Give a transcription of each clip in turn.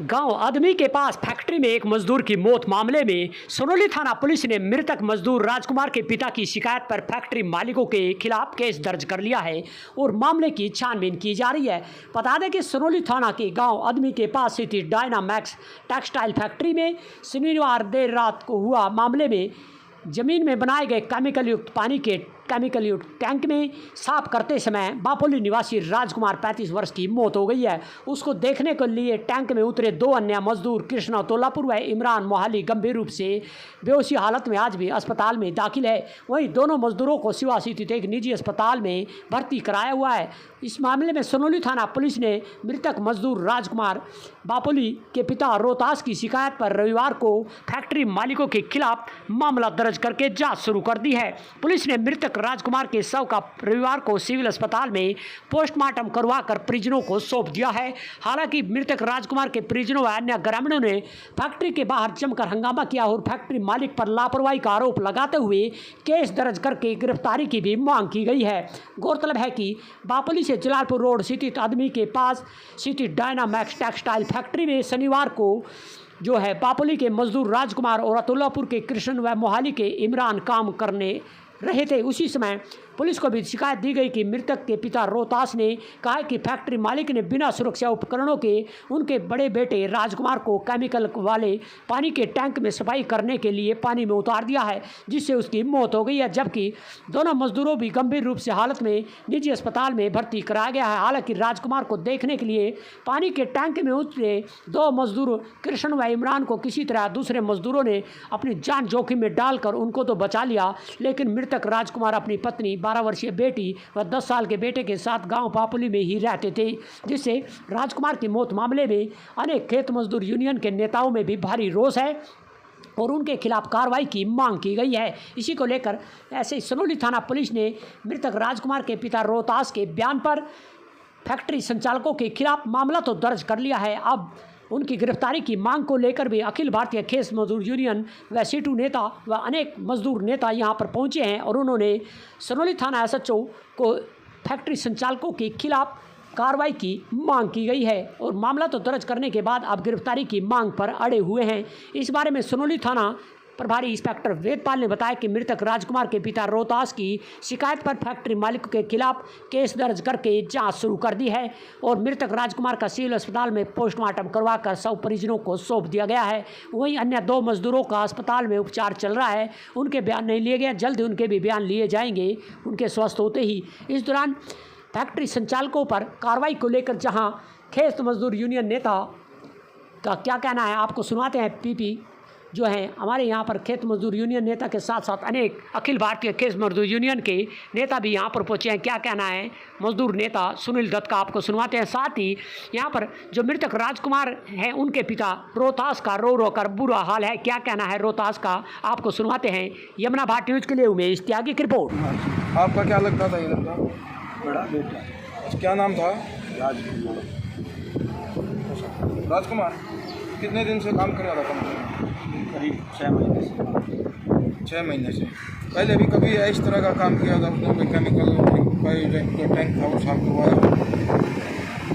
गांव आदमी के पास फैक्ट्री में एक मजदूर की मौत मामले में सोनोली थाना पुलिस ने मृतक मजदूर राजकुमार के पिता की शिकायत पर फैक्ट्री मालिकों के खिलाफ केस दर्ज कर लिया है और मामले की छानबीन की जा रही है। बता दें कि सोनोली थाना के गांव आदमी के पास स्थित डायनामैक्स टेक्सटाइल फैक्ट्री में शनिवार देर रात को हुआ मामले में जमीन में बनाए गए केमिकल युक्त पानी के केमिकल युक्त टैंक में साफ करते समय बापोली निवासी राजकुमार 35 वर्ष की मौत हो गई है। उसको देखने के लिए टैंक में उतरे दो अन्य मजदूर कृष्णा तोलापुर व इमरान मोहाली गंभीर रूप से बेहोशी हालत में आज भी अस्पताल में दाखिल है। वहीं दोनों मजदूरों को सिवा स्थित एक निजी अस्पताल में भर्ती कराया हुआ है। इस मामले में सोनोली थाना पुलिस ने मृतक मजदूर राजकुमार बापोली के पिता रोहतास की शिकायत पर रविवार को फैक्ट्री मालिकों के खिलाफ मामला दर्ज करके जांच शुरू कर दी है। पुलिस ने मृतक राजकुमार के शव का रविवार को सिविल अस्पताल में पोस्टमार्टम करवाकर परिजनों को सौंप दिया है। हालांकि मृतक राजकुमार के परिजनों व अन्य ग्रामीणों ने फैक्ट्री के बाहर जमकर हंगामा किया और फैक्ट्री मालिक पर लापरवाही का आरोप लगाते हुए केस दर्ज करके गिरफ्तारी की भी मांग की गई है। गौरतलब है कि बापोली से जलालपुर रोड स्थित आदमी के पास स्थित डायनामैक्स टेक्सटाइल फैक्ट्री में शनिवार को जो है बापोली के मजदूर राजकुमार और अतुल्लापुर के कृष्ण व मोहाली के इमरान काम करने रहे थे। उसी समय पुलिस को भी शिकायत दी गई कि मृतक के पिता रोहतास ने कहा कि फैक्ट्री मालिक ने बिना सुरक्षा उपकरणों के उनके बड़े बेटे राजकुमार को केमिकल वाले पानी के टैंक में सफाई करने के लिए पानी में उतार दिया है, जिससे उसकी मौत हो गई है। जबकि दोनों मजदूरों भी गंभीर रूप से हालत में निजी अस्पताल में भर्ती कराया गया है। हालांकि राजकुमार को देखने के लिए पानी के टैंक में उतरे दो मजदूर कृष्ण व इमरान को किसी तरह दूसरे मजदूरों ने अपनी जान जोखिम में डालकर उनको तो बचा लिया, लेकिन मृतक राजकुमार अपनी पत्नी 12 वर्षीय बेटी व 10 साल के बेटे के साथ गांव बापोली में ही रहते थे, जिससे राजकुमार की मौत मामले में अनेक खेत मजदूर यूनियन के नेताओं में भी भारी रोष है और उनके खिलाफ कार्रवाई की मांग की गई है। इसी को लेकर ऐसे सोनोली थाना पुलिस ने मृतक राजकुमार के पिता रोहतास के बयान पर फैक्ट्री संचालकों के खिलाफ मामला तो दर्ज कर लिया है। अब उनकी गिरफ्तारी की मांग को लेकर भी अखिल भारतीय खेत मजदूर यूनियन व सीटू नेता व अनेक मजदूर नेता यहां पर पहुंचे हैं और उन्होंने सोनोली थाना एसएचओ को फैक्ट्री संचालकों के खिलाफ कार्रवाई की मांग की गई है और मामला तो दर्ज करने के बाद अब गिरफ्तारी की मांग पर अड़े हुए हैं। इस बारे में सोनोली थाना प्रभारी इंस्पेक्टर वेदपाल ने बताया कि मृतक राजकुमार के पिता रोहतास की शिकायत पर फैक्ट्री मालिकों के खिलाफ केस दर्ज करके जांच शुरू कर दी है और मृतक राजकुमार का सिविल अस्पताल में पोस्टमार्टम करवाकर शव परिजनों को सौंप दिया गया है। वहीं अन्य दो मजदूरों का अस्पताल में उपचार चल रहा है, उनके बयान नहीं लिए गए, जल्द उनके भी बयान लिए जाएंगे उनके स्वस्थ होते ही। इस दौरान फैक्ट्री संचालकों पर कार्रवाई को लेकर जहाँ खेत मजदूर यूनियन नेता का क्या कहना है आपको सुनाते हैं। पीपी जो हैं हमारे यहाँ पर खेत मजदूर यूनियन नेता के साथ साथ अनेक अखिल भारतीय खेत मजदूर यूनियन के नेता भी यहाँ पर पहुँचे हैं। क्या कहना है मजदूर नेता सुनील दत्त का आपको सुनवाते हैं। साथ ही यहाँ पर जो मृतक राजकुमार हैं उनके पिता रोहतास का रो कर बुरा हाल है। क्या कहना है रोहतास का आपको सुनवाते हैं। यमुना भारत न्यूज़ के लिए उमेश त्यागी की रिपोर्ट। आपका क्या लगता था ये लड़का? बड़ा बेटा। क्या नाम था? राजकुमार कितने दिन से काम कर रहा था कंपनी में? करीब 6 महीने से। 6 महीने से। पहले भी कभी इस तरह का काम किया था? उसने कोई केमिकल जो टैंक था वो साफ करवाया?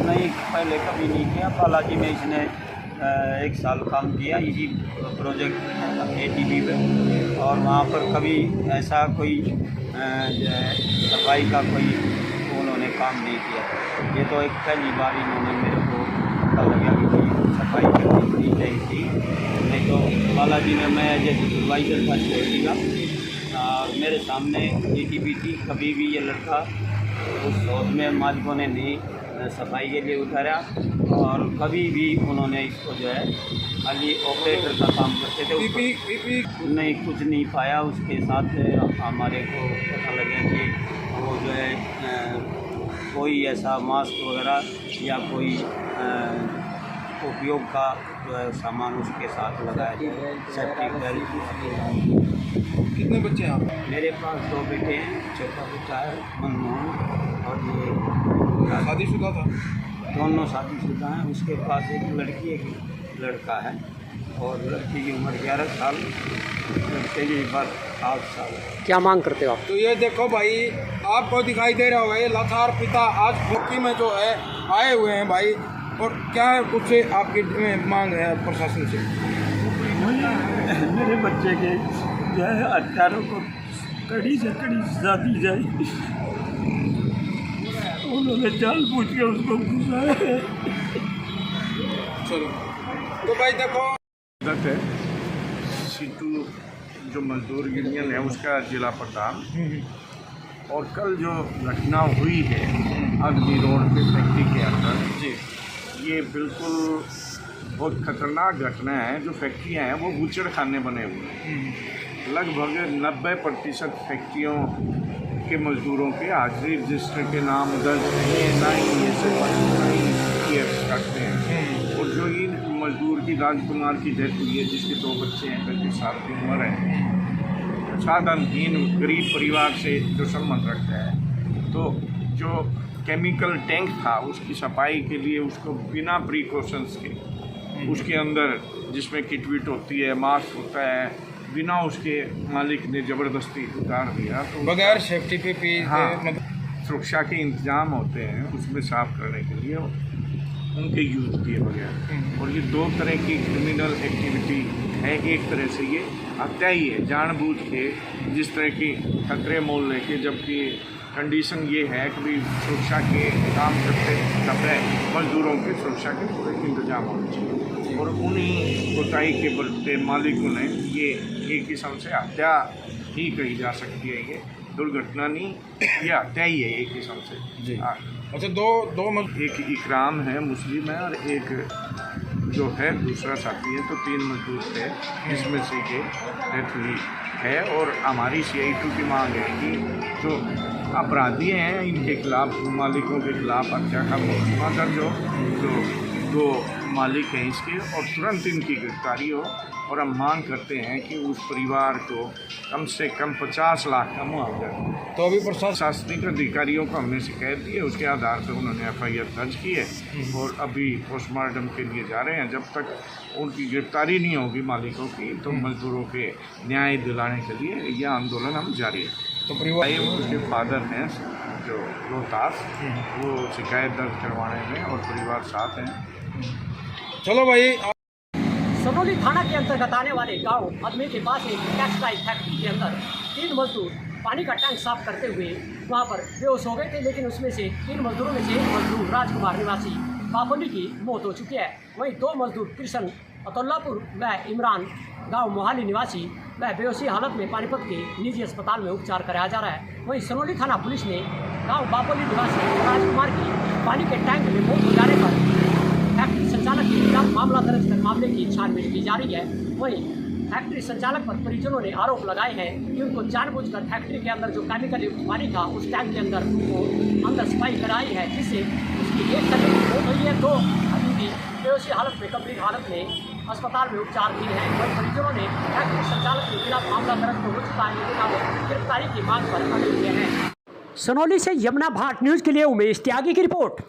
नहीं, पहले कभी नहीं किया। बालाजी में इसने 1 साल काम किया इसी प्रोजेक्ट ATB पे, और वहाँ पर कभी ऐसा कोई सफाई का कोई उन्होंने काम नहीं किया। ये तो एक पहली बार इन्होंने मेरे को पता लगा कि कोई सफाई करनी चाहिए थी। नहीं तो बालाजी में मैं एज ए सुपरवाइज़र था सिक्योरिटी का, मेरे सामने ATB थी। कभी भी ये लड़का उस शोध में मालिकों ने नहीं सफाई के लिए उतारा और कभी भी उन्होंने इसको जो है खाली ऑपरेटर का काम करते थे। पीपी नहीं, कुछ नहीं पाया उसके साथ। हमारे को पता लगा कि वो जो है कोई ऐसा मास्क वगैरह या कोई उपयोग का जो है सामान उसके साथ लगाया जाए, सेफ्टी बेल्ट। कितने बच्चे हैं आप? मेरे पास 2 बेटे हैं। छोटा बेटा है मनमोहन और ये शादीशुदा था? दोनों शादीशुदा हैं। उसके पास एक लड़की एक लड़का है और लड़की की उम्र 11 साल, लड़के की उम्र 8 साल। क्या मांग करते हो आप? तो ये देखो भाई, आपको दिखाई दे रहा होगा ये लाचार पिता आज भूखी में जो है आए हुए हैं भाई, और क्या उससे आपकी मांग है प्रशासन से? मेरे बच्चे के जो है हत्यारों को कड़ी से कड़ी सजा दी जाए। उन्होंने जानबूझ के उसको घुसाया है। चलो तो भाई देखो, है सीटू जो मजदूर यूनियन है उसका जिला प्रधान, और कल जो घटना हुई है अग्नि रोड पे फैक्ट्री के अंदर जी ये बिल्कुल बहुत खतरनाक घटना है। जो फैक्ट्रियाँ हैं वो बूचड़ खाने बने हुए हैं। लगभग 90% फैक्ट्रियों के मजदूरों के हाजिरी रजिस्टर के नाम दर्ज नहीं है, ना ही ये से करते हैं। और जो इन मजदूर की राजकुमार की डेथ हुई है, जिसके 2 बच्चे हैं, 35 साल की उम्र है, साधारणहीन गरीब परिवार से जो संबंध रखता है, तो जो केमिकल टैंक था उसकी सफाई के लिए उसको बिना प्रिकॉशंस के उसके अंदर जिसमें किट विट होती है, मास्क होता है, बिना उसके मालिक ने ज़बरदस्ती उतार दिया। तो बगैर सेफ्टी पे हाँ, सुरक्षा के इंतजाम होते हैं उसमें साफ करने के लिए, उनके यूज़ किए बगैर। और ये 2 तरह की क्रिमिनल एक्टिविटी है। एक तरह से ये हत्या ही है, जानबूझ के जिस तरह की खतरे मोल लेके, जबकि कंडीशन ये है कि भी सुरक्षा के काम करते समय मजदूरों की सुरक्षा के पूरे इंतजाम होने चाहिए। और उन्हीं कोताही के बलते मालिकों ने ये एक किस्म से हत्या ही कही जा सकती है। ये दुर्घटना नहीं, ये हत्या ही है एक किस्म से जी। हाँ। अच्छा, दो एक इकराम है, मुस्लिम है, और एक जो है दूसरा साथी है। तो 3 मजदूर थे, इसमें से ये डेथ हुई है। और हमारी CI2 की मांग है कि जो अपराधी हैं इनके खिलाफ, मालिकों के खिलाफ हत्या का मुकदमा दर्ज हो, जो 2 मालिक हैं इसके, और तुरंत इनकी गिरफ्तारी हो। और हम मांग करते हैं कि उस परिवार को कम से कम 50 लाख का मुआवजा दें। तो अभी प्रशासन प्रशासनिक अधिकारियों को हमने शिकायत दी है, उसके आधार पर उन्होंने FIR दर्ज की है और अभी पोस्टमार्टम के लिए जा रहे हैं। जब तक उनकी गिरफ्तारी नहीं होगी मालिकों की, तो मजदूरों के न्याय दिलाने के लिए यह आंदोलन हम जारी है। तो परिवार उसके फादर हैं जो रोहतास, वो शिकायत दर्ज करवाने में, और परिवार साथ हैं। चलो भाई। सनोली थाना के अंतर्गत आने वाले गांव अदमी के पास एक टेक्सटाइल फैक्ट्री के अंदर 3 मजदूर पानी का टैंक साफ करते हुए वहां पर बेहोश हो गए थे। लेकिन उसमें से 3 मजदूरों में से एक मजदूर राजकुमार निवासी बापोली की मौत हो चुकी है। वहीं 2 मजदूर कृष्ण अतुल्लापुर व इमरान गांव मोहाली निवासी वह बेहोशी हालत में पानीपत के निजी अस्पताल में उपचार कराया जा रहा है। वहीं सनोली थाना पुलिस ने गाँव बापोली निवासी राजकुमार की पानी के टैंक में मौत हो जाने पर फैक्ट्री संचालक के खिलाफ मामला दर्ज कर मामले की छानबीन की जा रही है। वहीं फैक्ट्री संचालक पर परिजनों ने आरोप लगाए हैं कि उनको जानबूझकर फैक्ट्री के अंदर जो केमिकल युक्त पानी था उस टैंक के अंदर उनको अंदर सफाई कराई है, जिससे उसकी एक तरह की मौत हुई है। 2 अभी भी बेहोशी हालत में गंभीर हालत में अस्पताल में उपचार किए हैं। वहीं परिजनों ने फैक्ट्री संचालक के खिलाफ मामला दर्ज हो चुका है, लेकिन अब गिरफ्तारी की मांग पर अड़े हुए हैं। सनोली से यमुना भाट न्यूज़ के लिए उमेश त्यागी की रिपोर्ट।